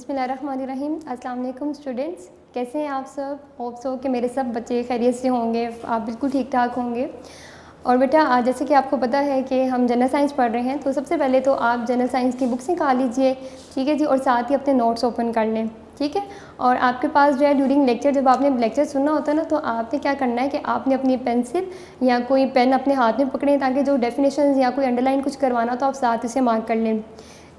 बिस्मिल्लाहिर्रहमानिर्रहीम। अस्सलाम वालेकुम स्टूडेंट्स, कैसे हैं आप सब? होप सो कि मेरे सब बच्चे खैरियत से होंगे, आप बिल्कुल ठीक ठाक होंगे। और बेटा आज जैसे कि आपको पता है कि हम जनरल साइंस पढ़ रहे हैं, तो सबसे पहले तो आप जनरल साइंस की बुक्स निकाल लीजिए, ठीक है जी, और साथ ही अपने नोट्स ओपन कर लें, ठीक है। और आपके पास जो है ड्यूरिंग लेक्चर, जब आपने लेक्चर सुनना होता है ना, तो आपने क्या करना है कि आपने अपनी पेंसिल या कोई पेन अपने हाथ में पकड़ें, ताकि जो डेफिनेशन या कोई अंडरलाइन कुछ करवाना तो आप साथ इसे मार्क कर लें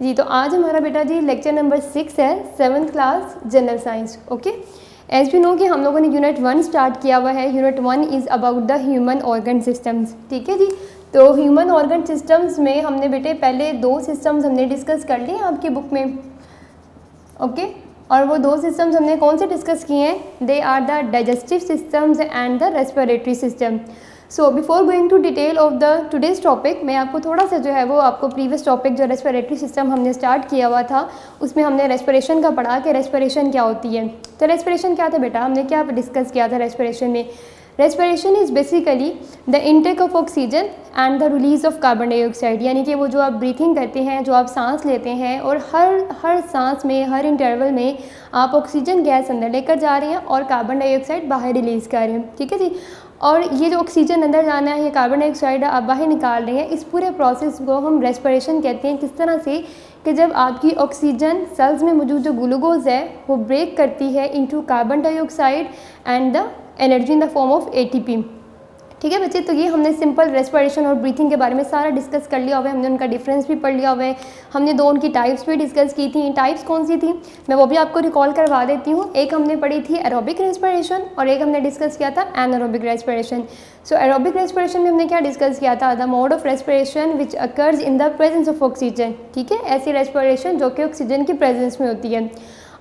जी। तो आज हमारा बेटा जी लेक्चर नंबर 6 है, 7th class general science. Okay, as we know कि हम लोगों ने यूनिट 1 स्टार्ट किया हुआ है। Unit 1 is about the human organ systems, ठीक है जी। तो ह्यूमन ऑर्गन सिस्टम्स में हमने बेटे पहले 2 सिस्टम्स हमने डिस्कस कर लिए आपकी बुक में, ओके। और वो 2 सिस्टम्स हमने कौन से डिस्कस किए हैं? They are the digestive systems and the respiratory system. So before going to detail of the today's topic, मैं आपको थोड़ा सा जो है वो आपको प्रीवियस टॉपिक जो रेस्पिरेटरी सिस्टम हमने स्टार्ट किया हुआ था, उसमें हमने रेस्पिरेशन का पढ़ा कि रेस्पिरेशन क्या होती है। तो रेस्पिरेशन क्या था बेटा, हमने क्या डिस्कस किया था रेस्पिरेशन में? Respiration is basically the intake of oxygen and the release of carbon dioxide, यानी कि वो जो आप ब्रीथिंग करते हैं, जो आप सांस लेते हैं, और हर सांस में, हर इंटरवल में आप ऑक्सीजन गैस अंदर लेकर जा रहे हैं और कार्बन डाइऑक्साइड बाहर रिलीज़ कर रहे हैं, ठीक है जी। और ये जो ऑक्सीजन अंदर जाना है, ये कार्बन डाइऑक्साइड आप बाहर निकाल रहे हैं, इस पूरे प्रोसेस को हम रेस्पिरेशन कहते हैं। किस तरह से कि जब आपकी ऑक्सीजन सेल्स में मौजूद जो ग्लूकोज है वो ब्रेक करती है into carbon dioxide and the energy in the form of ATP, ठीक है बच्चे। तो ये हमने सिंपल रेस्पिरेशन और ब्रीथिंग के बारे में सारा डिस्कस कर लिया हुआ है, हमने उनका डिफरेंस भी पढ़ लिया हुआ है, हमने 2 उनकी टाइप्स भी डिस्कस की थी। टाइप्स कौन सी थी मैं वो भी आपको रिकॉल करवा देती हूँ। एक हमने पढ़ी थी एरोबिक रेस्पिरेशन और एक हमने डिस्कस किया था एनारोबिक रेस्पिरेशन। सो एरोबिक रेस्पिरेशन में हमने क्या डिस्कस किया था? The mode of respiration which occurs in the presence of oxygen, ठीक है, ऐसी रेस्पिरेशन जो कि ऑक्सीजन की प्रेजेंस में होती है।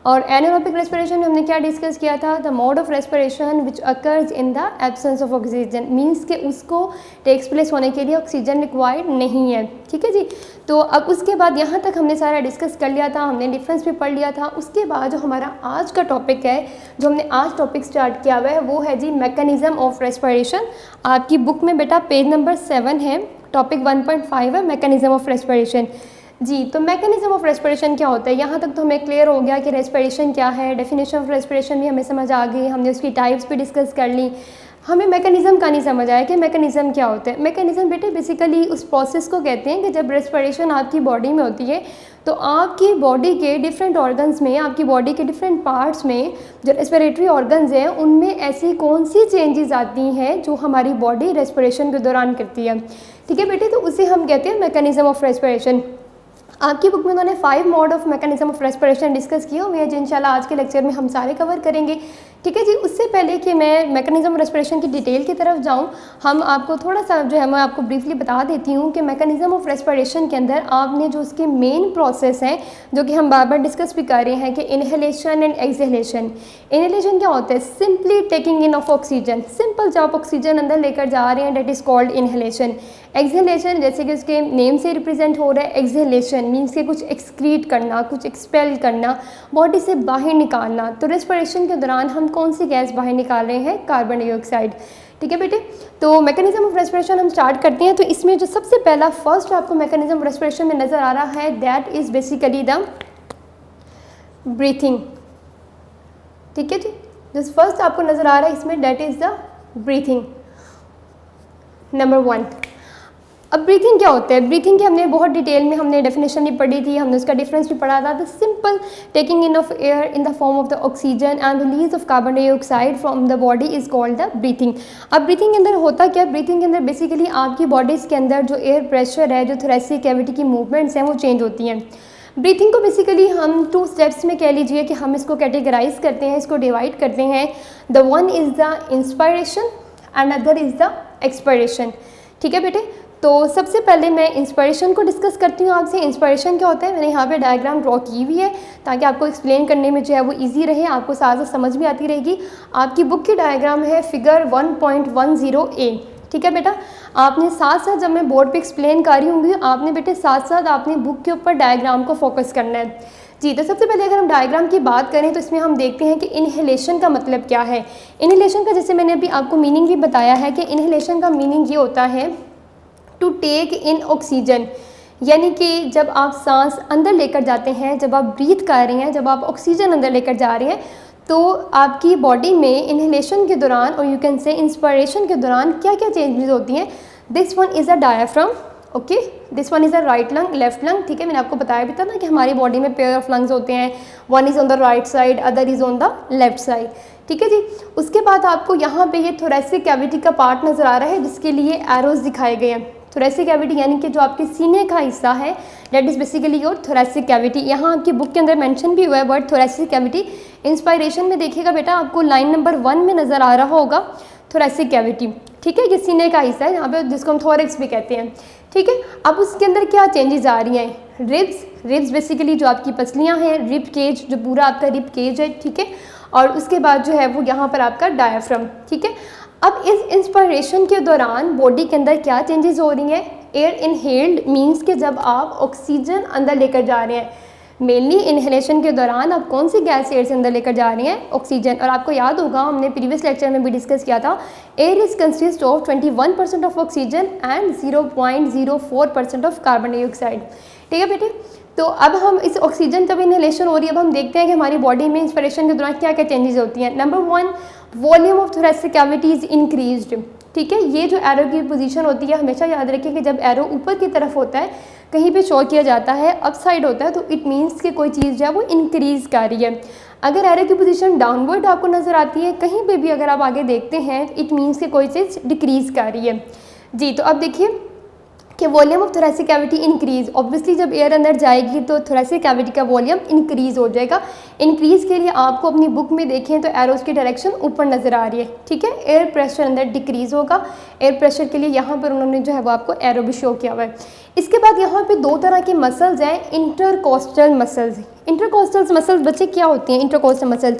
और एनारोबिक रेस्पिरेशन में हमने क्या डिस्कस किया था? The mode of respiration which occurs in the absence of oxygen, means के उसको टेक्स प्लेस होने के लिए ऑक्सीजन रिक्वायर्ड नहीं है, ठीक है जी। तो अब उसके बाद यहाँ तक हमने सारा डिस्कस कर लिया था, हमने डिफरेंस भी पढ़ लिया था। उसके बाद जो हमारा आज का टॉपिक है, जो हमने आज टॉपिक स्टार्ट किया हुआ है, वो है जी मैकेनिज़्म ऑफ रेस्पिरेशन। आपकी बुक में बेटा पेज नंबर 7 है, टॉपिक 1.5 है मैकेनिज़्म ऑफ रेस्पिरेशन जी। तो मैकेनिज्म ऑफ रेस्पिरेशन क्या होता है, यहाँ तक तो हमें क्लियर हो गया कि रेस्पिरेशन क्या है। डेफिनेशन ऑफ रेस्पिरेशन भी हमें समझ आ गई, हमने उसकी टाइप्स भी डिस्कस कर ली। हमें मैकेनिज्म का नहीं समझ आया कि मैकेनिज्म क्या होता है। मैकेनिज्म बेटे बेसिकली उस प्रोसेस को कहते हैं कि जब रेस्पिरेशन आपकी बॉडी में होती है, तो आपकी बॉडी के डिफरेंट ऑर्गन्स में, आपकी बॉडी के डिफरेंट पार्ट्स में जो रेस्पिरेटरी ऑर्गन्स हैं, उनमें ऐसी कौन सी चेंजेस आती हैं जो हमारी बॉडी रेस्पिरेशन के दौरान करती है, ठीक है बेटे। तो उसे हम कहते हैं मैकेनिज्म ऑफ रेस्पिरेशन। आपकी बुक में उन्होंने 5 mode of mechanism of respiration discuss किए हुए हैं, जो इंशाल्लाह आज के लेक्चर में हम सारे कवर करेंगे, ठीक है जी। उससे पहले कि मैं मैकेनिज्म ऑफ रेस्पिरेशन की डिटेल की तरफ जाऊं, हम आपको थोड़ा सा जो है मैं आपको ब्रीफली बता देती हूं कि मैकेनिज्म ऑफ रेस्पिरेशन के अंदर आपने जो उसके मेन प्रोसेस हैं, जो कि हम बार बार डिस्कस भी कर रहे हैं, कि इनहेलेशन एंड एक्सहेलेशन। इनहेलेशन क्या होता है? Simply taking in of oxygen, simple जो आप ऑक्सीजन अंदर लेकर जा रहे हैं, that is called inhalation. Exhalation जैसे कि उसके नेम से रिप्रेजेंट हो रहा है, एक्सहेलेशन मीन्स के कुछ एक्सक्रीट करना, कुछ एक्सपेल करना, बॉडी से बाहर निकालना। तो रेस्पिरेशन के दौरान हम कौन सी गैस बाहर निकाल रहे हैं? कार्बन डाइऑक्साइड, ठीक है बेटे। तो मैकेनिज्म ऑफ रेस्पिरेशन हम स्टार्ट करते हैं। तो इसमें जो सबसे पहला फर्स्ट आपको मैकेनिज्म ऑफ रेस्पिरेशन में नज़र आ रहा है, that is basically the breathing, ठीक है जी। जो फर्स्ट आपको नज़र आ रहा है इसमें, that is the breathing, number 1। अब ब्रीथिंग क्या होता है? ब्रीथिंग की हमने बहुत डिटेल में हमने डेफिनेशन भी पढ़ी थी, हमने उसका डिफरेंस भी पढ़ा था। The simple taking in of air in the form of the oxygen and release of carbon dioxide from the body is called the breathing. अब ब्रीथिंग के अंदर होता क्या? ब्रीथिंग के अंदर बेसिकली आपकी बॉडीज़ के अंदर जो एयर प्रेशर है, जो थोरेसिक कैविटी की मूवमेंट्स हैं, वो चेंज होती हैं। ब्रीथिंग को बेसिकली हम 2 स्टेप्स में कह लीजिए कि हम इसको कैटेगराइज करते हैं, इसको डिवाइड करते हैं। The one is the inspiration and other is the expiration, ठीक है बेटे। तो सबसे पहले मैं इंस्पिरेशन को डिस्कस करती हूँ आपसे। इंस्पिरेशन क्या होता है? मैंने यहाँ पे डायग्राम ड्रॉ की हुई है ताकि आपको एक्सप्लेन करने में जो है वो इजी रहे, आपको साथ साथ समझ भी आती रहेगी। आपकी बुक की डायग्राम है फिगर 1.10A, ठीक है बेटा। आपने साथ साथ, जब मैं बोर्ड पे एक्सप्लेन कर रही होंगी, आपने बेटे साथ साथ आपने बुक के ऊपर डायग्राम को फोकस करना है जी। तो सबसे पहले अगर हम डायग्राम की बात करें तो इसमें हम देखते हैं कि इनहेलेशन का मतलब क्या है। इनहेलेशन का जैसे मैंने अभी आपको मीनिंग भी बताया है कि इनहेलेशन का मीनिंग ये होता है टू टेक इन ऑक्सीजन, यानी कि जब आप सांस अंदर लेकर जाते हैं, जब आप ब्रीथ कर रहे हैं, जब आप ऑक्सीजन अंदर लेकर जा रहे हैं, तो आपकी बॉडी में इन्हेलेशन के दौरान और यू कैन से इंस्पायरेशन के दौरान क्या क्या चेंजेस होती हैं। This one is a diaphragm, okay, this one is a right lung, left lung, ठीक है। मैंने आपको बताया भी था ना कि हमारी बॉडी में पेयर ऑफ लंग्स होते हैं, one is on the right side, other is on the left side, ठीक है जी। उसके बाद आपको यहाँ पे ये थोरेसिक कैविटी का पार्ट नज़र आ रहा है जिसके लिए एरोज दिखाए गए हैं। थोरेसिक कैविटी यानी कि जो आपके सीने का हिस्सा है, that is basically your thoracic cavity. यहाँ आपकी बुक के अंदर मेंशन भी हुआ है वर्ड थोरेसिक कैविटी। इंस्पायरेशन में देखिएगा बेटा, आपको लाइन नंबर 1 में नज़र आ रहा होगा थोरेसिक कैविटी, ठीक है। ये सीने का हिस्सा है यहाँ पे, जिसको हम थोरेक्स भी कहते हैं, ठीक है। अब उसके अंदर क्या चेंजेस आ रही हैं, रिब्स बेसिकली जो आपकी पसलियाँ हैं, रिब केज जो पूरा आपका रिब केज है, ठीक है। और उसके बाद जो है वो यहाँ पर आपका डायफ्राम, ठीक है। अब इस इंस्पायरेशन के दौरान बॉडी के अंदर क्या चेंजेस हो रही हैं। एयर इनहेल्ड मीन्स कि जब आप ऑक्सीजन अंदर लेकर जा रहे हैं, मेनली इनहेलेशन के दौरान आप कौन सी गैस एयर से अंदर लेकर जा रही हैं, ऑक्सीजन। और आपको याद होगा हमने प्रीवियस लेक्चर में भी डिस्कस किया था, air is consist of 21% of oxygen and 0.04% of carbon dioxide, ठीक है बेटे। तो अब हम इस ऑक्सीजन जब इनहेलेशन हो रही है, अब हम देखते हैं कि हमारी बॉडी में इंस्पिरेशन के दौरान क्या क्या चेंजेस होती हैं। Number 1, volume of thoracic cavity is increased, ठीक है। ये जो एरो की पोजीशन होती है, हमेशा याद रखें कि जब एरो ऊपर की तरफ होता है, कहीं पे शो किया जाता है, अप साइड होता है, तो इट मीन्स कि कोई चीज़ जो है वो इंक्रीज़ कर रही है। अगर एरो की पोजीशन डाउनवर्ड आपको नज़र आती है, कहीं पे भी अगर आप आगे देखते हैं, इट मीन्स कि कोई चीज़ डिक्रीज़ कर रही है जी। तो अब देखिए कि volume of thoracic cavity increase, obviously जब एयर अंदर जाएगी तो थोरेसिक कैविटी का वॉल्यूम इंक्रीज़ हो जाएगा। इंक्रीज़ के लिए आपको अपनी बुक में देखें तो एरोस की डायरेक्शन ऊपर नज़र आ रही है, ठीक है। एयर प्रेशर अंदर डिक्रीज़ होगा, एयर प्रेशर के लिए यहाँ पर उन्होंने जो है वो आपको एरो भी शो किया हुआ है। इसके बाद यहाँ पे 2 तरह के मसल्स हैं, इंटरकोस्टल मसल्स। इंटरकोस्टल मसल्स बच्चे क्या होती हैं इंटरकोस्टल मसल्स,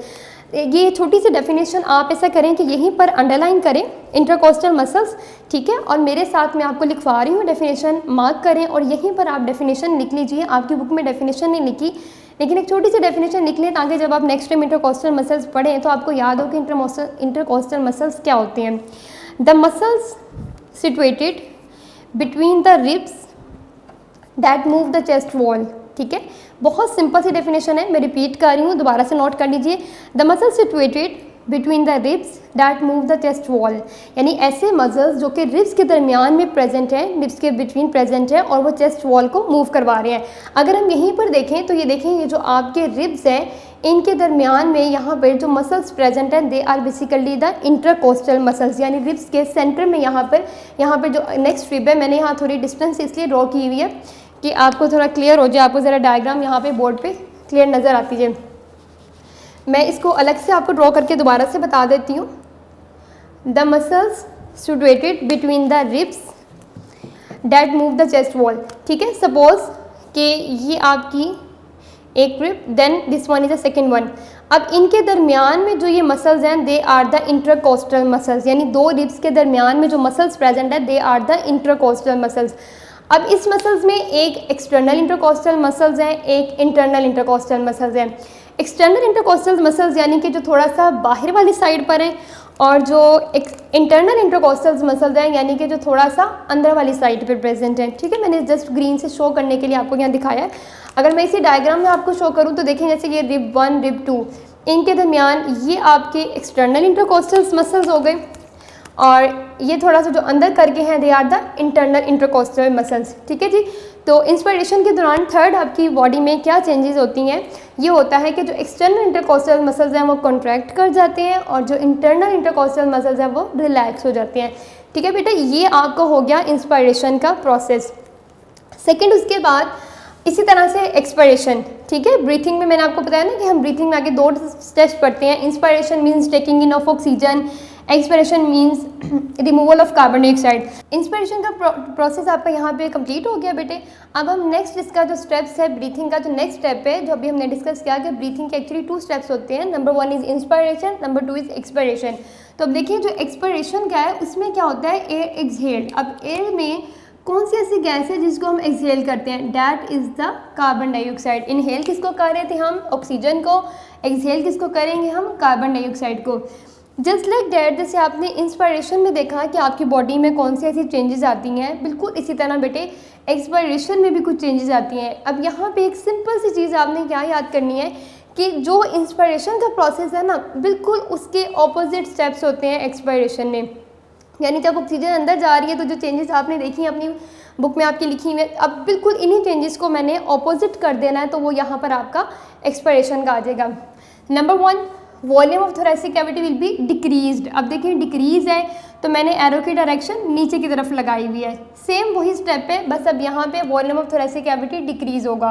ये छोटी सी डेफिनेशन आप ऐसा करें कि यहीं पर अंडरलाइन करें इंटरकोस्टल मसल्स, ठीक है। और मेरे साथ मैं आपको लिखवा रही हूँ डेफिनेशन, मार्क करें और यहीं पर आप डेफिनेशन लिख लीजिए। आपकी बुक में डेफिनेशन नहीं लिखी, लेकिन एक छोटी सी डेफिनेशन लिख लें ताकि जब आप नेक्स्ट टाइम इंटरकोस्टल मसल्स पढ़ें तो आपको याद हो कि इंटरकोस्टल मसल्स क्या होते हैं। The muscles situated between the ribs that move the chest wall, ठीक है। बहुत सिंपल सी डेफिनेशन है, मैं रिपीट कर रही हूँ, दोबारा से नोट कर लीजिए। The muscle situated between the ribs that move the chest wall, यानी ऐसे मसल्स जो कि रिब्स के दरमियान में प्रेजेंट हैं, रिब्स के बिटवीन प्रेजेंट है और वो चेस्ट वॉल को मूव करवा रहे हैं। अगर हम यहीं पर देखें तो ये देखें, ये जो आपके रिब्स हैं इनके दरमियान में यहाँ पर जो मसल्स प्रेजेंट हैं, they are basically the intercostal muscles, यानी रिब्स के सेंटर में यहाँ पर जो नेक्स्ट रिब है, मैंने यहाँ थोड़ी डिस्टेंस इसलिए ड्रॉ की हुई है कि आपको थोड़ा क्लियर हो जाए, आपको ज़रा डायग्राम यहाँ पे बोर्ड पे क्लियर नज़र आती है। मैं इसको अलग से आपको ड्रॉ करके दोबारा से बता देती हूँ। The muscles situated between the ribs that move the chest wall, ठीक है। सपोज कि ये आपकी एक rib, then this one is the second one. अब इनके दरमियान में जो ये मसल्स हैं, they are the intercostal muscles, यानी 2 रिब्स के दरमियान में जो मसल्स प्रेजेंट है, they are the intercostal muscles. अब इस मसल्स में एक एक्सटर्नल इंटरकोस्टल मसल्स हैं, एक इंटरनल इंटरकोस्टल मसल्स हैं। एक्सटर्नल इंटरकोस्टल मसल्स यानी कि जो थोड़ा सा बाहर वाली साइड पर हैं, और जो इंटरनल इंटरकोस्टल मसल्स हैं यानी कि जो थोड़ा सा अंदर वाली साइड पर प्रेजेंट हैं, ठीक है। मैंने जस्ट ग्रीन से शो करने के लिए आपको यहाँ दिखाया है। अगर मैं इसी डायग्राम में आपको शो करूँ तो देखें, जैसे ये रिब 1 रिब 2, इनके दरमियान ये आपके एक्सटर्नल इंटरकोस्टल मसल्स हो गए, और ये थोड़ा सा जो अंदर करके हैं, they are the internal intercostal muscles, ठीक है जी। तो इंस्पिरेशन के दौरान थर्ड आपकी बॉडी में क्या चेंजेस होती हैं, ये होता है कि जो एक्सटर्नल इंटरकोस्टल मसल्स हैं वो कॉन्ट्रैक्ट कर जाते हैं और जो इंटरनल इंटरकोस्टल मसल्स हैं वो रिलैक्स हो जाते हैं, ठीक है बेटा। ये आपको हो गया इंस्पिरेशन का प्रोसेस। सेकेंड, उसके बाद इसी तरह से एक्सपायरेशन, ठीक है। ब्रीथिंग में मैंने आपको बताया ना कि हम ब्रीथिंग में आगे 2 स्टेप्स पढ़ते हैं। Inspiration means taking in of oxygen, expiration means removal of carbon dioxide. Inspiration का प्रोसेस आपका यहाँ पे कंप्लीट हो गया बेटे। अब हम नेक्स्ट इसका जो स्टेप्स है ब्रीथिंग का, जो नेक्स्ट स्टेप है जो अभी हमने डिस्कस किया कि ब्रीथिंग के एक्चुअली 2 स्टेप्स होते हैं। Number 1 is inspiration, number 2 is expiration. तो अब देखिए जो एक्सपिरेशन का है उसमें क्या होता है, एयर एक्सहेल। अब एयर में कौन सी ऐसी गैस है जिसको हम एक्सहेल करते हैं, that is the carbon dioxide. Inhale किसको कर रहे थे हम, ऑक्सीजन को। एक्सहेल किसको करेंगे हम, कार्बन डाइऑक्साइड को। जस्ट लाइक डैट, जैसे आपने इंस्पायरेशन में देखा कि आपकी बॉडी में कौन सी ऐसी चेंजेस आती हैं, बिल्कुल इसी तरह बेटे एक्सपायरेशन में भी कुछ चेंजेस आती हैं। अब यहाँ पे एक सिंपल सी चीज़ आपने क्या याद करनी है कि जो इंस्पायरेशन का प्रोसेस है ना, बिल्कुल उसके ऑपोजिट स्टेप्स होते हैं एक्सपायरेशन में। यानी जब ऑक्सीजन अंदर जा रही है तो जो चेंजेस आपने देखी हैं अपनी बुक में आपकी लिखी हुई है, अब बिल्कुल इन्हीं चेंजेस को मैंने ऑपोजिट कर देना है, तो वो यहाँ पर आपका एक्सपायरेशन का आ जाएगा। Number 1, volume of thoracic cavity will be decreased. अब देखिए डिक्रीज है तो मैंने एरो की डायरेक्शन नीचे की तरफ लगाई हुई है, सेम वही स्टेप है, बस अब यहाँ पे volume of thoracic cavity decrease होगा।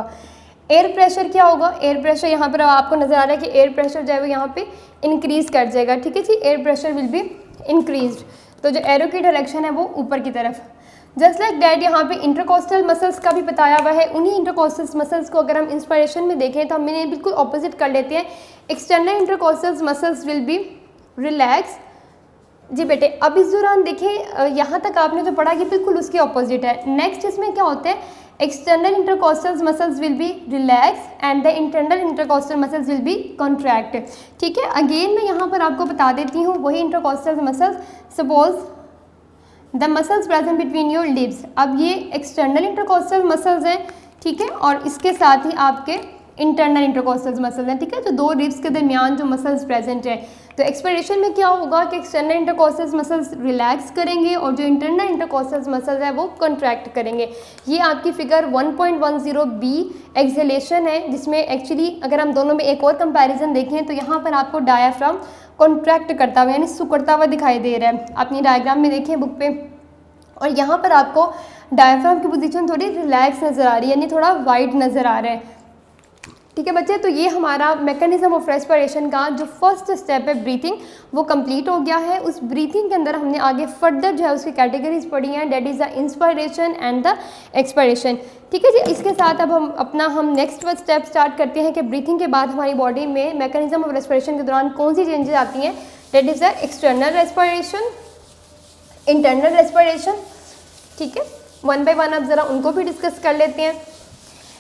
एयर प्रेशर क्या होगा, एयर प्रेशर यहाँ पर आपको नजर आ रहा है कि एयर प्रेशर जो है वो यहाँ पे इंक्रीज कर जाएगा, ठीक है जी, air pressure will be increased, तो जो एरो की डायरेक्शन है वो ऊपर की तरफ। जस्ट लाइक डैट यहाँ पे इंटरकोस्टल मसल्स का भी बताया हुआ है, उन्हीं इंटरकोस्टल मसल्स को अगर हम इंस्पायरेशन में देखें तो हम इन्हें बिल्कुल ऑपोजिट कर लेते हैं। External intercostal muscles will be relax. जी बेटे अब इस दौरान देखें यहाँ तक आपने जो पढ़ा कि बिल्कुल उसके ऑपोजिट है। नेक्स्ट इसमें क्या होता है, external intercostal muscles will be relax and the internal intercostal muscles will B contract, ठीक है। अगेन मैं यहाँ पर आपको बता देती हूँ वही intercostal muscles, suppose the muscles present between your lips. अब ये एक्सटर्नल इंटरकोस्टल मसल्स हैं, ठीक है, और इसके साथ ही आपके इंटरनल इंटरकोस्टल मसल्स हैं, ठीक है, जो दो रिब्स के दरमियान जो मसल्स प्रेजेंट है। तो एक्सपायरेशन में क्या होगा कि एक्सटर्नल इंटरकोस्टल मसल्स रिलैक्स करेंगे और जो इंटरनल इंटरकोस्टल मसल्स है वो कॉन्ट्रैक्ट करेंगे। ये आपकी फिगर 1.10b एक्सहेलेशन है, जिसमें एक्चुअली अगर हम दोनों में एक और कंपैरिजन देखें तो यहाँ पर आपको डायाफ्राम कॉन्ट्रैक्ट करता हुआ यानी सिकुड़ता हुआ दिखाई दे रहा है, अपनी डायग्राम में देखें बुक पे, और यहाँ पर आपको डायफ्राम की पोजीशन थोड़ी रिलैक्स नज़र आ रही है, यानी थोड़ा वाइड नज़र आ रहा है, ठीक है बच्चे। तो ये हमारा मैकेनिज्म ऑफ रेस्पिरेशन का जो फर्स्ट स्टेप है ब्रीथिंग, वो कंप्लीट हो गया है। उस ब्रीथिंग के अंदर हमने आगे फर्दर जो है उसकी कैटेगरीज पढ़ी हैं, that is the inspiration and the expiration, ठीक है जी। इसके साथ अब हम नेक्स्ट स्टेप स्टार्ट करते हैं कि ब्रीथिंग के बाद हमारी बॉडी में मैकेनिज्म ऑफ रेस्पिरेशन के दौरान कौन सी चेंजेस आती हैं, that is the external respiration, internal respiration, ठीक है। वन बाय वन अब ज़रा उनको भी डिस्कस कर लेते हैं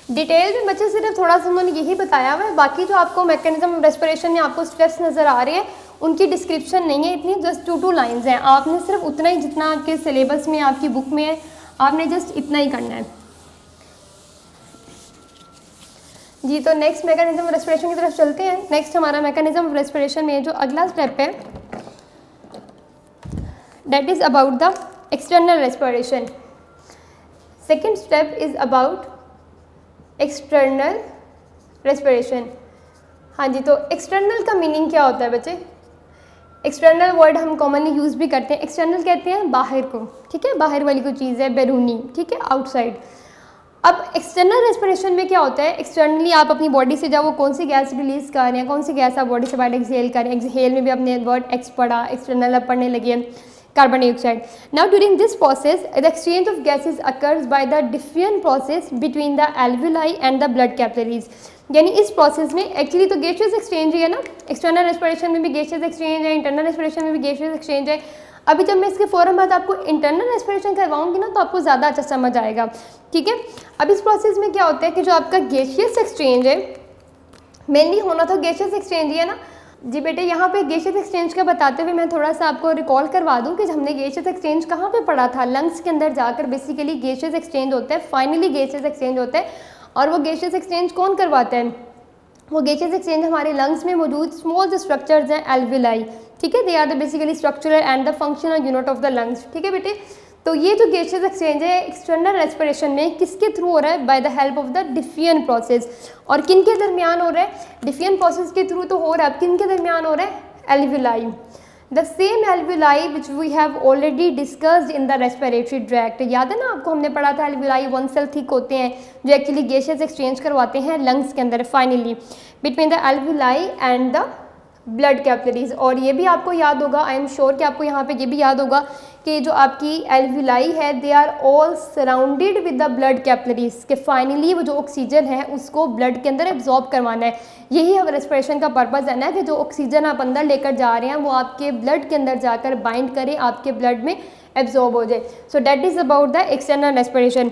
डिटेल में। बच्चे सिर्फ थोड़ा सा उन्होंने यही बताया हुआ है, बाकी जो आपको मैकेनिज्म रेस्पिरेशन में आपको स्टेप्स नज़र आ रहे हैं उनकी डिस्क्रिप्शन नहीं है इतनी, जस्ट 2 लाइंस हैं। आपने सिर्फ उतना ही जितना आपके सिलेबस में आपकी बुक में है, आपने जस्ट इतना ही करना है जी। तो नेक्स्ट मैकेनिज्म रेस्पिरेशन की तरफ चलते हैं। नेक्स्ट हमारा मैकेनिज्म रेस्पिरेशन में जो अगला स्टेप है that is about the external respiration. Second step is about external respiration. हाँ जी, तो एक्सटर्नल का मीनिंग क्या होता है बच्चे? एक्सटर्नल वर्ड हम कॉमनली यूज़ भी करते हैं। एक्सटर्नल कहते हैं बाहर को, ठीक है, बाहर वाली कोई चीज़ है, बैरूनी, ठीक है, आउटसाइड। अब एक्सटर्नल रेस्पिरेशन में क्या होता है, एक्सटर्नली आप अपनी बॉडी से जब वो कौन सी गैस रिलीज कर रहे हैं, कौन सी गैस आप बॉडी से बाहर एक्सहेल कर रहे हैं। एक्सहेल में भी अपने वर्ड एक्स पढ़ा, एक्सटर्नल अब पढ़ने लगे carbon dioxide. Now during this process the exchange of gases occurs by the different process between the alveoli and the blood capillaries. यानी इस प्रोसेस में एक्चुअली तो गैसेज एक्सचेंज ही है ना, एक्सटर्नल रेस्पिरेशन में भी गैसेज एक्सचेंज है, इंटरनल रेस्पिरेशन में भी गैसेज एक्सचेंज है। अभी जब मैं इसके फ़ौरन बाद आपको इंटरनल रेस्पिरेशन करवाऊंगी ना तो आपको ज़्यादा अच्छा समझ आएगा, ठीक है। अब इस प्रोसेस में क्या होता है कि जो आपका गैसियस एक्सचेंज है, मेनली होना तो गैसियस एक्सचेंज ही है ना जी बेटे। यहाँ पे गैसियस एक्सचेंज का बताते हुए मैं थोड़ा सा आपको रिकॉल करवा दूँ कि हमने गैसियस एक्सचेंज कहाँ पे पढ़ा था। लंग्स के अंदर जाकर बेसिकली गैसियस एक्सचेंज होता है, फाइनली गैसियस एक्सचेंज होता है। और वो गैसियस एक्सचेंज कौन करवाता है? वो गैसियस एक्सचेंज हमारे लंग्स में मौजूद स्मॉल जो स्ट्रक्चर्स हैं एल्विलाई, ठीक है, they are the basically structural and the functional unit of the lungs, ठीक है बेटे। तो ये जो गैसियस एक्सचेंज है एक्सटर्नल रेस्पिरेशन में किसके थ्रू हो रहा है? By the help of the diffusion process. और किन के दरमियान हो रहा है? डिफियन प्रोसेस के थ्रू तो हो रहा है, किन के दरमियान हो रहा है? Alveoli, the same alveoli which we have already discussed in the respiratory tract. याद है ना आपको, हमने पढ़ा था एल्विलाई 1 सेल थिक होते हैं जो एक्चुअली गैसियस एक्सचेंज करवाते हैं लंग्स के अंदर finally between the alveoli and the blood capillaries. और ये भी आपको याद होगा, आई एम श्योर कि आपको यहाँ पे ये भी याद होगा कि जो आपकी एल्विलाई है they are all surrounded with the blood capillaries, के फाइनली वो जो ऑक्सीजन है उसको ब्लड के अंदर एब्जॉर्ब करवाना है। यही अब रेस्पिरेशन का पर्पज़ है ना कि जो ऑक्सीजन आप अंदर लेकर जा रहे हैं वो आपके ब्लड के अंदर जाकर बाइंड करे, आपके ब्लड में एब्जॉर्ब हो जाए। So that is about the external respiration.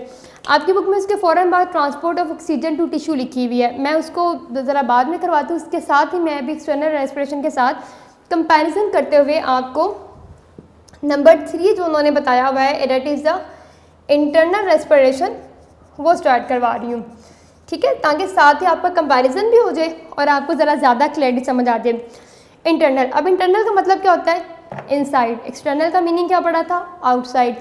आपकी बुक में उसके फ़ौरन बाद transport of oxygen to tissue लिखी हुई है, मैं उसको ज़रा बाद में करवाती हूँ। उसके साथ ही मैं अभी एक्सटर्नल रेस्पिरेशन के साथ कंपैरिजन करते हुए आपको नंबर 3 जो उन्होंने बताया हुआ है that is the internal respiration, वो स्टार्ट करवा रही हूँ, ठीक है, ताकि साथ ही आपका कंपैरिजन भी हो जाए और आपको ज़रा ज़्यादा क्लैरिटी समझ आ जाए। इंटरनल, अब इंटरनल का मतलब क्या होता है? इनसाइड। एक्सटर्नल का मीनिंग क्या पड़ा था? आउटसाइड।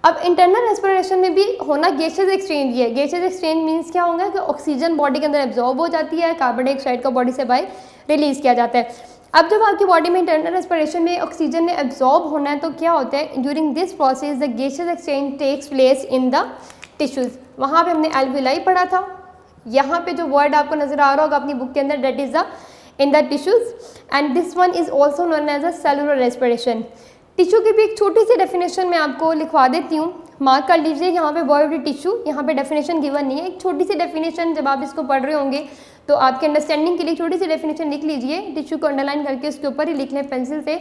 अब इंटरनल रेस्पिरेशन में भी होना गैसेज एक्सचेंज ही है। गैसेज एक्सचेंज मीन्स क्या होगा कि ऑक्सीजन बॉडी के अंदर एब्जॉर्ब हो जाती है, कार्बन डाइऑक्साइड को बॉडी से बाहर रिलीज़ किया जाता है। अब जब आपकी बॉडी में इंटरनल रेस्पिरेशन में ऑक्सीजन ने एब्जॉर्ब होना है तो क्या होता है? During this process the gases exchange takes place in the tissues. वहाँ पे हमने एल्विलाई पढ़ा था। यहाँ पे जो वर्ड आपको नजर आ रहा होगा अपनी बुक के अंदर, that is the in the tissues, and this one is also known as a cellular respiration. Tissue की भी एक छोटी सी डेफिनेशन मैं आपको लिखवा देती हूँ, मार्क कर लीजिए। यहाँ पे वर्ड टिश्यू, यहाँ पे डेफिनेशन गिवन नहीं है। एक छोटी सी डेफिनेशन जब आप इसको पढ़ रहे होंगे तो आपके अंडरस्टैंडिंग के लिए छोटी सी डेफिनेशन लिख लीजिए, टिश्यू को अंडरलाइन करके उसके ऊपर ही लिख लें पेंसिल से।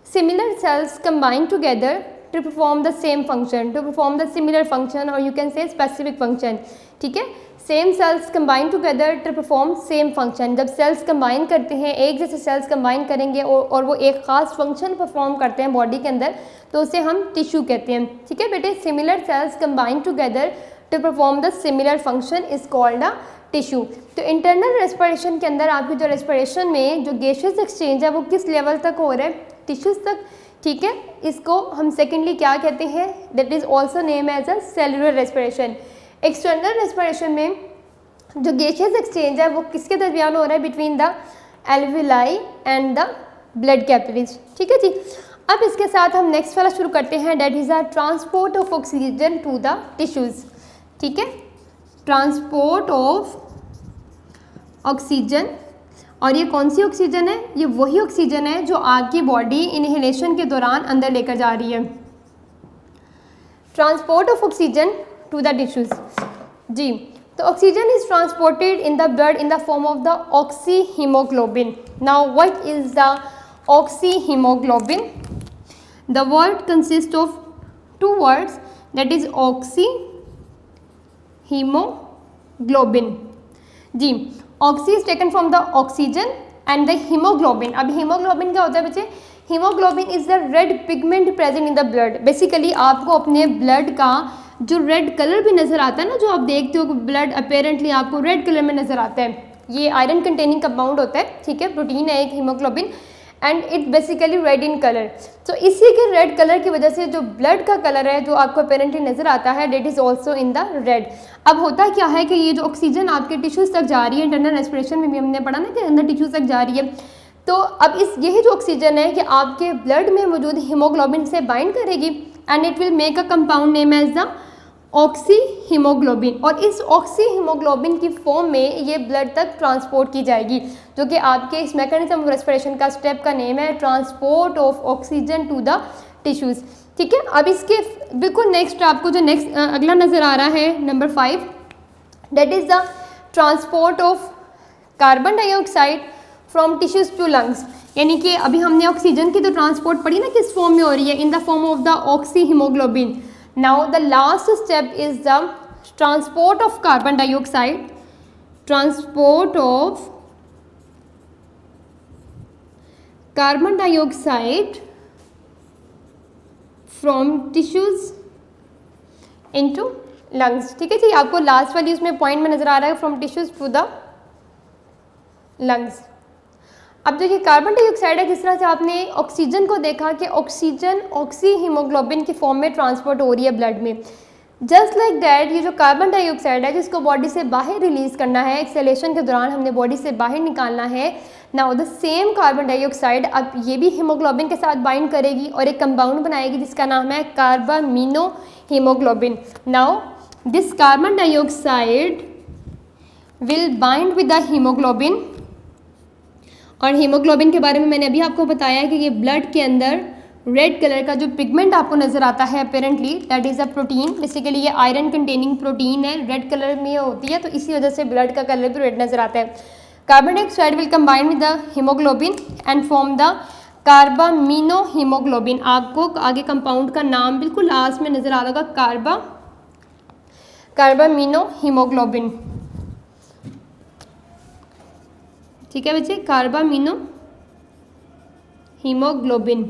Similar cells combine together to perform the same function, to perform the similar function, और you can say specific function, ठीक है। Same cells combine together to perform same function. जब सेल्स कंबाइन करते हैं, एक जैसे सेल्स कंबाइन करेंगे और वो एक ख़ास फंक्शन परफॉर्म करते हैं बॉडी के अंदर, तो उसे हम टिश्यू कहते हैं, ठीक है बेटे। Similar cells combine together to perform the similar function is called a tissue. तो इंटरनल रेस्पिरेशन के अंदर आपकी जो रेस्पिरेशन में जो गैसेस एक्सचेंज है वो किस लेवल तक हो रहा है? टिश्यूज़ तक, ठीक है। इसको हम सेकेंडली क्या कहते हैं? That is also name as a cellular respiration. External respiration में जो गैसेस एक्सचेंज है वो किसके दरमियान हो रहा है? Between the alveoli and the blood capillaries, ठीक है जी। अब इसके साथ हम नेक्स्ट वाला शुरू करते हैं, that is a transport of oxygen to the tissues, ठीक है। ट्रांसपोर्ट ऑफ ऑक्सीजन, और ये कौन सी ऑक्सीजन है? ये वही ऑक्सीजन है जो आपकी बॉडी इनहेलेशन के दौरान अंदर लेकर जा रही है। Transport of oxygen to the tissues जी। तो oxygen is transported in the blood in the form of the oxy haemoglobin. Now what is the oxy haemoglobin? The word consist of two words, that is oxy haemoglobin जी। Oxy is taken from the oxygen and the haemoglobin. अब haemoglobin क्या होता है बच्चे? Haemoglobin is the red pigment present in the blood. Basically आपको अपने blood का जो रेड कलर भी नज़र आता है ना, जो आप देखते हो ब्लड अपेरेंटली आपको रेड कलर में नज़र आता है, ये आयरन कंटेनिंग कंपाउंड होता है, ठीक है, प्रोटीन है एक haemoglobin, and it basically red in colour. तो इसी के रेड कलर की वजह से जो ब्लड का कलर है जो आपको अपेरेंटली नज़र आता है, that is also in the red. अब होता क्या है कि ये जो ऑक्सीजन आपके टिश्यूज़ तक जा रही है, इंटरनल रेस्पिरेशन में भी हमने पढ़ा ना कि अंदर टिश्यूज़ तक जा रही है, तो अब यही जो ऑक्सीजन है कि आपके ब्लड में मौजूद हीमोग्लोबिन से बाइंड करेगी and it will make a compound name as the oxy haemoglobin, और इस ऑक्सी हीमोग्लोबिन की फॉर्म में ये ब्लड तक ट्रांसपोर्ट की जाएगी, जो कि आपके इस मैकेनिज्म ऑफ रेस्पिरेशन का स्टेप का नेम है transport of oxygen to the tissues, ठीक है। अब इसके बिल्कुल नेक्स्ट आपको जो नेक्स्ट अगला नज़र आ रहा है number 5, that is the transport of carbon dioxide from tissues to lungs. यानी कि अभी हमने ऑक्सीजन की तो ट्रांसपोर्ट पढ़ी ना किस फॉर्म में हो रही है, इन the form of the oxy haemoglobin. Now the last step is the transport of carbon dioxide, transport of carbon dioxide from tissues into lungs, ठीक है जी। आपको लास्ट वाली उसमें पॉइंट में नज़र आ रहा है from tissues to the lungs. अब देखिए कार्बन डाइऑक्साइड है, जिस तरह से आपने ऑक्सीजन को देखा कि ऑक्सीजन ऑक्सी हीमोग्लोबिन की फॉर्म में ट्रांसपोर्ट हो रही है ब्लड में, जस्ट लाइक दैट ये जो कार्बन डाइऑक्साइड है जिसको बॉडी से बाहर रिलीज़ करना है, एक्सेलेशन के दौरान हमने बॉडी से बाहर निकालना है। Now the same carbon dioxide अब ये भी हीमोग्लोबिन के साथ बाइंड करेगी और एक कंपाउंड बनाएगी जिसका नाम है carbamino haemoglobin. Now this carbon dioxide will bind with the haemoglobin, और हीमोग्लोबिन के बारे में मैंने अभी आपको बताया कि ये ब्लड के अंदर रेड कलर का जो पिगमेंट आपको नज़र आता है apparently, that is a protein. Basically ये आयरन कंटेनिंग प्रोटीन है, रेड कलर में होती है, तो इसी वजह से ब्लड का कलर भी रेड नज़र आता है। Carbon dioxide will combine with the haemoglobin and form the carbamino haemoglobin. आपको आगे कंपाउंड का नाम बिल्कुल लास्ट में नज़र आ रहा होगा, कार्बामीनो हीमोग्लोबिन, ठीक है बच्चे, कार्बामीनो हीमोग्लोबिन।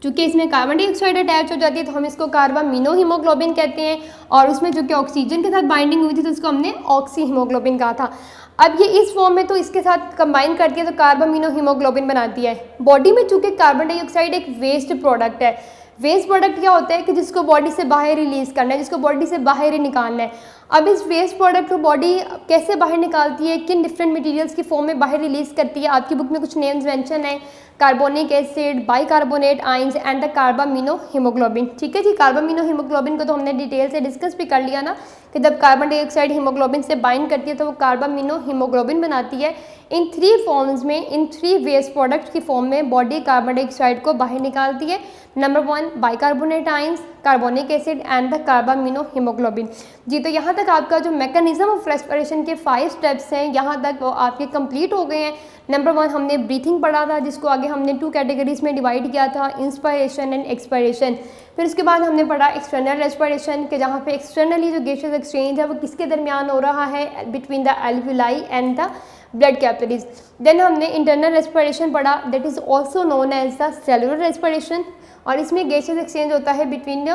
चूँकि इसमें कार्बन डाइऑक्साइड अटैच हो जाती है तो हम इसको कार्बामिनो हीमोग्लोबिन कहते हैं, और उसमें जो कि ऑक्सीजन के साथ बाइंडिंग हुई थी तो उसको हमने ऑक्सी हीमोग्लोबिन कहा था। अब ये इस फॉर्म में तो इसके साथ कंबाइन करती है तो कार्बामिनो हीमोग्लोबिन बनाती है। बॉडी में चूँकि कार्बन डाइऑक्साइड एक वेस्ट प्रोडक्ट है, वेस्ट प्रोडक्ट क्या होता है कि जिसको बॉडी से बाहर रिलीज़ करना है, जिसको बॉडी से बाहर ही निकालना है। अब इस वेस्ट प्रोडक्ट को बॉडी कैसे बाहर निकालती है, किन डिफरेंट मटेरियल्स की फॉर्म में बाहर रिलीज़ करती है, आपकी बुक में कुछ नेम्स मेंशन है, carbonic acid, bicarbonate ions and the carbamino haemoglobin. ठीक है जी, कार्बामिनो हीमोग्लोबिन को तो हमने डिटेल से डिस्कस भी कर लिया ना कि जब कार्बन डाइऑक्साइड हीमोग्लोबिन से बाइंड करती है तो वो कार्बामिनो हीमोग्लोबिन बनाती है। इन 3 फॉर्म्स में, इन 3 वेस्ट प्रोडक्ट्स की फॉर्म में बॉडी कार्बन डाइऑक्साइड को बाहर निकालती है। Number 1 bicarbonate ions, carbonic acid and the carbamino haemoglobin. जी, तो यहाँ तक आपका जो मैकेनिज्म ऑफ रेस्पिरेशन के 5 स्टेप्स हैं यहाँ तक वो आपके कंप्लीट हो गए हैं। नंबर 1 हमने ब्रीथिंग पढ़ा था, जिसको आगे हमने 2 कैटेगरीज में डिवाइड किया था, इंस्पायरेशन एंड एक्सपायरेशन। फिर उसके बाद हमने पढ़ा एक्सटर्नल रेस्पिरेशन के, जहाँ पे एक्सटर्नली जो गैसेस एक्सचेंज है वो किसके दरमियान हो रहा है, between the alveoli and the blood capillaries. Then हमने इंटरनल रेस्पिरेशन पढ़ा, that is also known as the cellular respiration, और इसमें गैसेस एक्सचेंज होता है बिटवीन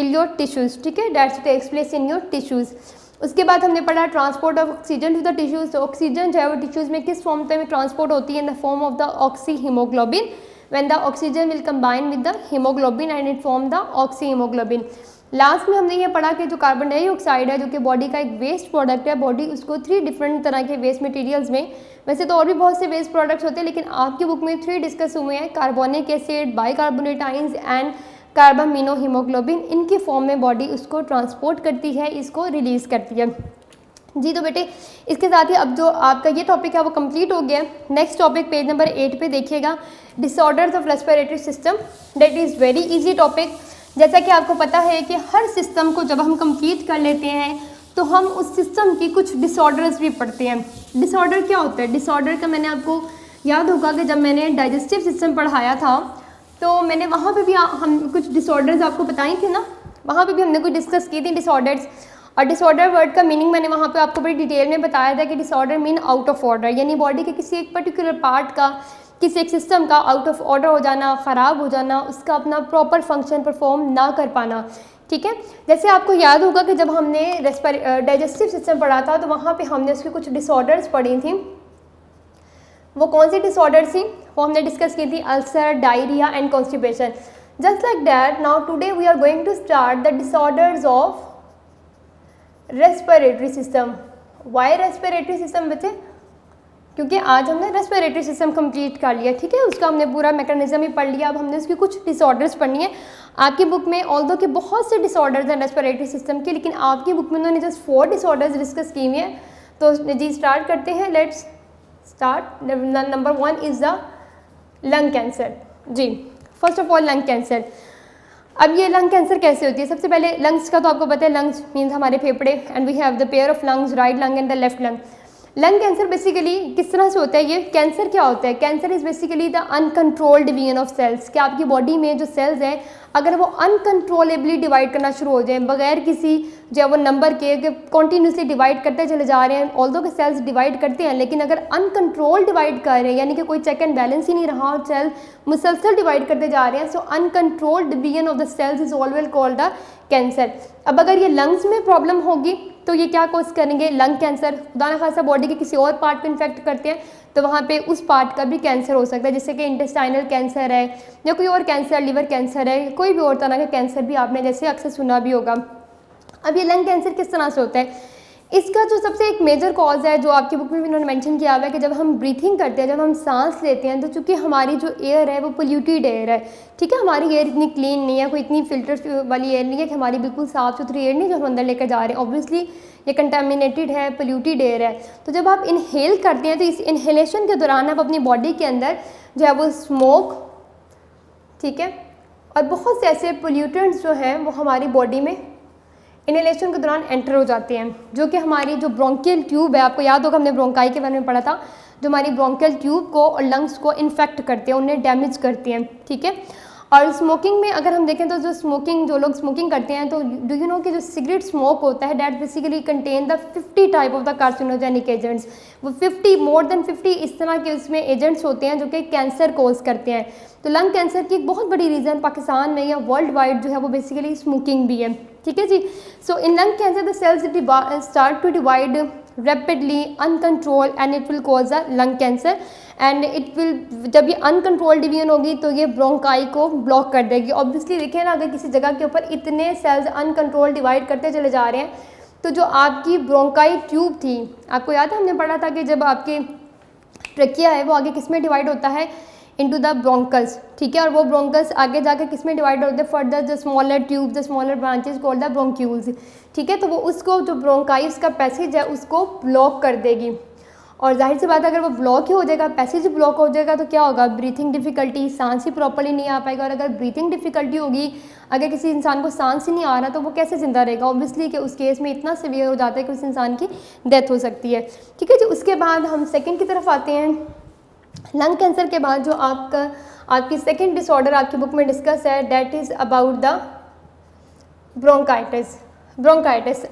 योर टिश्यूज़। ठीक है, that's takes place in your tissues. उसके बाद हमने पढ़ा transport of oxygen to the tissues. तो ऑक्सीजन जो है वो टिश्यूज़ में किस फॉर्म में ट्रांसपोर्ट होती है, इन the form of the oxy haemoglobin, when the oxygen will combine with the haemoglobin and it form the oxy haemoglobin. Last में हमने ये पढ़ा कि जो कार्बन डाइऑक्साइड है जो कि बॉडी का एक वेस्ट प्रोडक्ट है, बॉडी उसको 3 डिफरेंट तरह के वेस्ट मटेरियल्स में, वैसे तो और भी बहुत से वेस्ट प्रोडक्ट्स होते हैं लेकिन आपकी बुक में 3 डिस्कस हुए हैं, carbonic acid, bicarbonate ions and carbamino haemoglobin. इनकी फॉर्म में बॉडी उसको ट्रांसपोर्ट करती है, इसको रिलीज़ करती है। जी, तो बेटे इसके साथ ही अब जो आपका ये टॉपिक है वो कंप्लीट हो गया। नेक्स्ट टॉपिक पेज नंबर 8 पे देखिएगा, disorders of respiratory system. That is very easy topic. जैसा कि आपको पता है कि हर सिस्टम को जब हम कंप्लीट कर लेते हैं तो हम उस सिस्टम की कुछ डिसऑर्डर्स भी पढ़ते हैं। डिसऑर्डर क्या होता है? डिसऑर्डर का मैंने आपको याद होगा कि जब मैंने डाइजेस्टिव सिस्टम पढ़ाया था तो मैंने वहाँ पे भी हम कुछ डिसऑर्डर्स आपको बताई थी ना, वहाँ पे भी हमने कुछ डिस्कस की थी डिसऑर्डर्स। और डिसऑर्डर वर्ड का मीनिंग मैंने वहाँ पे आपको बड़ी डिटेल में बताया था कि disorder mean out of order, यानी बॉडी के किसी एक पर्टिकुलर पार्ट का, किसी एक सिस्टम का आउट ऑफ ऑर्डर हो जाना, ख़राब हो जाना, उसका अपना प्रॉपर फंक्शन परफॉर्म ना कर पाना। ठीक है, जैसे आपको याद होगा कि जब हमने डाइजेस्टिव सिस्टम पढ़ा था तो वहाँ पे हमने उसकी कुछ डिसऑर्डर्स पढ़ी थी। वो कौन सी डिसऑर्डर थी वो हमने डिस्कस की थी, ulcer, diarrhoea and constipation. Just like that now today we are going to start the disorders of respiratory system. Why respiratory system बच्चे? क्योंकि आज हमने रेस्पिरेटरी सिस्टम कंप्लीट कर लिया। ठीक है, उसका हमने पूरा मैकेनिज्म ही पढ़ लिया। अब हमने उसकी कुछ डिसऑर्डर्स पढ़नी है। आपकी बुक में ऑल्दो कि बहुत से डिसऑर्डर्स हैं रेस्पिरेटरी सिस्टम के, लेकिन आपकी बुक में उन्होंने जस्ट 4 डिसऑर्डर्स डिस्कस किए हुए हैं। तो जी स्टार्ट करते हैं, let's start. Number 1 is the lung cancer. जी, first of all lung cancer. अब ये लंग कैंसर कैसे होती है? सबसे पहले लंग्स का तो आपको पता है, लंग्स मीन्स हमारे फेफड़े, and we have the pair of lungs, right lung and the left lung. Lung cancer basically किस तरह से होता है? ये कैंसर क्या होता है? Cancer is basically the uncontrolled division of cells, कि आपकी बॉडी में जो सेल्स हैं अगर वो अनकंट्रोलेबली डिवाइड करना शुरू हो जाए, बगैर किसी जो वो नंबर के कॉन्टीन्यूसली डिवाइड करते चले जा रहे हैं, ऑल्दो के सेल्स डिवाइड करते हैं, लेकिन अगर अनकंट्रोल डिवाइड कर रहे हैं, यानी कि कोई चेक एंड बैलेंस ही नहीं रहा और सेल मुसलसल डिवाइड करते जा रहे हैं, so uncontrolled division of the cells is always called the cancer. अब अगर ये लंग्स में प्रॉब्लम होगी तो ये क्या कोज करेंगे? Lung cancer. खुदा न खासा बॉडी के किसी और पार्ट को इन्फेक्ट करते हैं तो वहाँ पे उस पार्ट का भी कैंसर हो सकता है, जैसे कि इंटेस्टाइनल कैंसर है या कोई और कैंसर, लिवर कैंसर है, कोई भी और तरह का कैंसर भी आपने जैसे अक्सर सुना भी होगा। अब ये लंग कैंसर किस तरह से होता है? इसका जो सबसे एक मेजर कॉज है जो आपकी बुक में भी उन्होंने मेंशन किया हुआ है कि जब हम ब्रीथिंग करते हैं, जब हम सांस लेते हैं, तो चूँकि हमारी जो एयर है वो पोल्यूटेड एयर है। ठीक है, हमारी एयर इतनी क्लीन नहीं है, कोई इतनी फिल्टर वाली एयर नहीं है कि हमारी बिल्कुल साफ़ सुथरी एयर नहीं जो हम अंदर लेकर जा रहे हैं। ऑब्वियसली ये कंटामिनेटेड है, पोल्यूटेड एयर है। तो जब आप इनहेल करते हैं तो इस इनहेलेशन के दौरान आप अपनी बॉडी के अंदर जो है वो स्मोक, ठीक है, और बहुत से ऐसे पोल्यूटेंट्स जो हैं वो हमारी बॉडी में इनहेलेशन के दौरान एंटर हो जाते हैं, जो कि हमारी जो ब्रोंकियल ट्यूब है, आपको याद होगा हमने ब्रोंकाई के बारे में पढ़ा था, जो हमारी ब्रोंकियल ट्यूब को और लंग्स को इन्फेक्ट करते हैं, उन्हें डैमेज करते हैं। ठीक है, और स्मोकिंग में अगर हम देखें तो जो लोग स्मोकिंग करते हैं, तो डू यू नो कि जो सिगरेट स्मोक होता है that basically contain the 50 type of the carcinogenic agents. वो 50 मोर देन 50 इस तरह के उसमें एजेंट्स होते हैं जो कि कैंसर कोज करते हैं। तो लंग कैंसर की एक बहुत बड़ी रीज़न पाकिस्तान में या वर्ल्ड वाइड जो है वो बेसिकली स्मोकिंग भी है, ठीक है जी। So in lung cancer the cells start to divide rapidly uncontrol and it will cause a lung cancer and it will, जब ये अनकंट्रोल डिवीजन होगी तो ये ब्रोंकाई को ब्लॉक कर देगी। ऑब्वियसली देखिए ना, अगर किसी जगह के ऊपर इतने सेल्स अनकंट्रोल डिवाइड करते चले जा रहे हैं तो जो आपकी ब्रोंकाई ट्यूब थी, आपको याद है हमने पढ़ा था कि जब आपके ट्रकिया है वो आगे किस में डिवाइड होता है, इनटू द ब्रोंकल्स, ठीक है। और वो ब्रोंकल्स आगे जाकर किस में डिवाइड होते हैं, further the smaller tube the smaller branches called the bronchioles, ठीक है। तो वो उसको जो ब्रोंकाई उसका पैसेज है उसको ब्लॉक कर देगी। और जाहिर सी बात है अगर वो ब्लॉक ही हो जाएगा, पैसेज ब्लॉक हो जाएगा तो क्या होगा, ब्रीथिंग डिफ़िकल्टी, सांस ही प्रॉपर्ली नहीं आ पाएगा। और अगर ब्रीथिंग डिफ़िकल्टी होगी, अगर किसी इंसान को सांस ही नहीं आ रहा तो वो कैसे ज़िंदा रहेगा। ऑब्वियसली कि उस केस में इतना सीवियर हो जाता है कि उस इंसान की डेथ हो सकती है, ठीक है जी। उसके बाद हम सेकेंड की तरफ आते हैं। लंग कैंसर के बाद जो आपकी सेकेंड डिसऑर्डर आपकी बुक में डिस्कस है that is about the bronchitis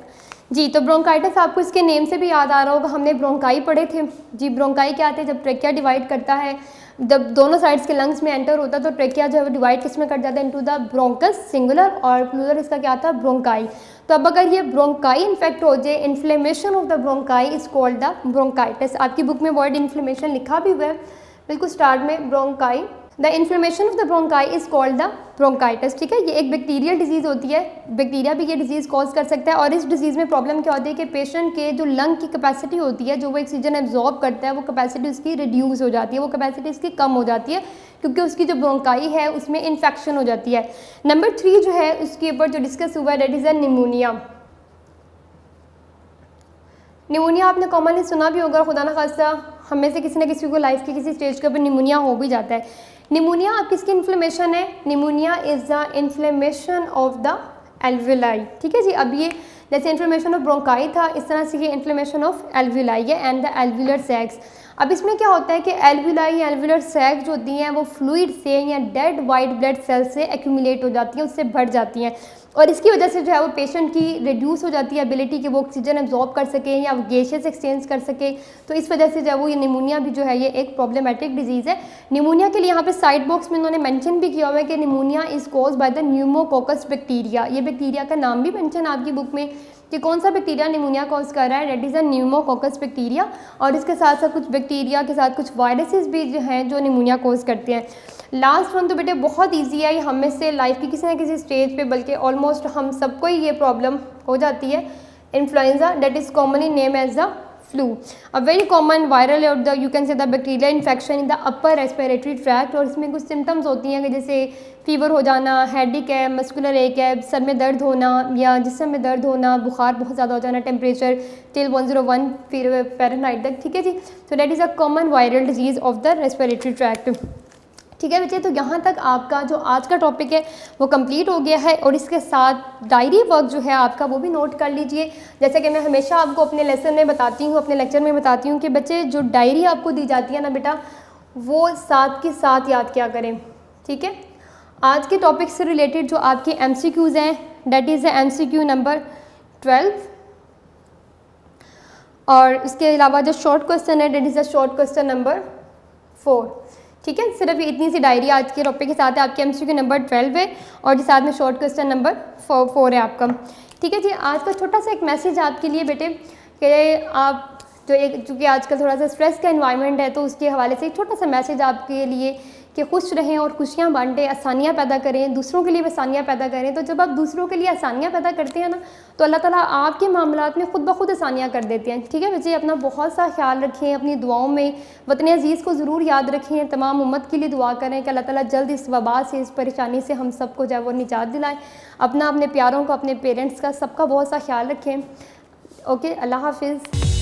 जी। तो ब्रोंकाइटिस आपको इसके नेम से भी याद आ रहा होगा, हमने ब्रोंकाई पढ़े थे जी। ब्रोंकाई क्या थे, जब ट्रेकिया डिवाइड करता है, जब दोनों साइड्स के लंग्स में एंटर होता है तो ट्रेकिया जो है वो डिवाइड किस में कर जाता है, इनटू द ब्रोंकस सिंगुलर, और प्लूरल इसका क्या था, ब्रोंकाई। तो अब अगर ये ब्रोंकाई इन्फेक्ट हो जाए, inflammation of the bronchi is called the bronchitis. आपकी बुक में वर्ड इन्फ्लेमेशन लिखा भी हुआ है बिल्कुल स्टार्ट में, bronchi. The inflammation of the bronchi is called the bronchitis, ठीक है। ये एक बैक्टीरियल डिजीज़ होती है, बैक्टीरिया भी ये डिजीज़ कॉज कर सकता है। और इस डिजीज़ में प्रॉब्लम क्या होती है कि पेशेंट के जो लंग की कैपेसिटी होती है, जो वो ऑक्सीजन एब्जॉर्ब करता है, वो कैपेसिटी उसकी रिड्यूस हो जाती है, वो कैपेसिटी उसकी कम हो जाती है, क्योंकि उसकी जो ब्रोंकाई है उसमें इन्फेक्शन हो जाती है। नंबर 3 जो है उसके ऊपर जो डिस्कस हुआ है that is a pneumonia. Pneumonia आपने कॉमनली सुना भी होगा, खुदा न खास्ता हमें से किसी न किसी को लाइफ के किसी स्टेज के ऊपर निमोनिया हो भी जाता है। निमोनिया आप किसकी इन्फ्लेमेशन है, pneumonia is the inflammation of the alveoli, ठीक है जी। अब ये जैसे इन्फ्लेमेशन ऑफ ब्रोंकाई था, इस तरह से ये इन्फ्लेमेशन ऑफ एल्विलाई है एंड द एल्विलर सैक्स। अब इसमें क्या होता है कि एल्विलाई या एल्विलर सैक्स जो होती हैं वो फ्लूइड से या डेड वाइट ब्लड सेल से एक्यूमुलेट हो जाती हैं, उससे बढ़ जाती हैं, और इसकी वजह से जो है वो पेशेंट की रिड्यूस हो जाती है एबिलिटी कि वो ऑक्सीजन एब्जॉर्ब कर सके या गैसेस एक्सचेंज कर सके। तो इस वजह से जो है वो ये निमोनिया भी जो है ये एक प्रॉब्लमेटिक डिजीज़ है। निमोनिया के लिए यहाँ पे साइड बॉक्स में उन्होंने मेंशन भी किया हुआ है कि pneumonia is cause by the pneumococcus bacteria. ये बैक्टीरिया का नाम भी मेंशन आपकी बुक में कि कौन सा बैक्टीरिया निमोनिया कॉज कर रहा है, that is a pneumococcus bacteria. और इसके साथ साथ कुछ बैक्टीरिया के साथ कुछ वायरसेस भी जो हैं जो निमोनिया कॉज करते हैं। लास्ट वन तो बेटे बहुत इजी है, ये हम में से लाइफ की किसी न किसी स्टेज पे, बल्कि ऑलमोस्ट हम सबको ही ये प्रॉब्लम हो जाती है, influenza, that is commonly name as the flu. A very common viral और the you can say the bacteria infection in the upper respiratory tract. और इसमें कुछ सिम्टम्स होती हैं कि जैसे फीवर हो जाना, हेडेक है, मस्कुलर एक है, सर में दर्द होना या जिस्म में दर्द होना, बुखार बहुत ज़्यादा हो जाना, टेम्परेचर टिल 101 फ़ारेनहाइट तक, ठीक है जी। तो that is a common viral disease of the respiratory tract, ठीक है बच्चे। तो यहाँ तक आपका जो आज का टॉपिक है वो कंप्लीट हो गया है, और इसके साथ डायरी वर्क जो है आपका वो भी नोट कर लीजिए। जैसे कि मैं हमेशा आपको अपने लेसन में बताती हूँ, अपने लेक्चर में बताती हूँ कि बच्चे जो डायरी आपको दी जाती है ना बेटा, वो साथ के साथ याद किया करें, ठीक है। आज के टॉपिक से रिलेटेड जो आपके MCQs हैं डेट इज़ MCQ नंबर 12, और इसके अलावा जो शॉर्ट क्वेश्चन है that is the short question number 4, ठीक है। सिर्फ इतनी सी डायरी आज के टॉपिक के साथ है, आपके MCQ नंबर 12 है और साथ में शॉर्ट क्वेश्चन नंबर 4 है आपका, ठीक है जी। आज का छोटा सा एक मैसेज आपके लिए बेटे कि आप जो एक चूँकि आजकल थोड़ा सा स्ट्रेस का एनवायरनमेंट है, तो उसके हवाले से एक छोटा सा मैसेज आपके लिए कि खुश रहें और खुशियाँ बांटें, आसानियाँ पैदा करें, दूसरों के लिए भी आसानियाँ पैदा करें। तो जब आप दूसरों के लिए आसानियाँ पैदा करते हैं ना, तो अल्लाह ताला आपके मामलात में खुद ब खुद आसानियाँ कर देते हैं, ठीक है बच्चे। अपना बहुत सा ख्याल रखें, अपनी दुआओं में वतन अजीज़ को ज़रूर याद रखें, तमाम उम्मत के लिए दुआ करें कि अल्लाह ताला जल्द इस वबा से, इस परेशानी से हम सबको जो है वो निजात दिलाएँ। अपना, अपने प्यारों को, अपने पेरेंट्स का, सबका बहुत सा ख्याल रखें। ओके, अल्लाह हाफिज़।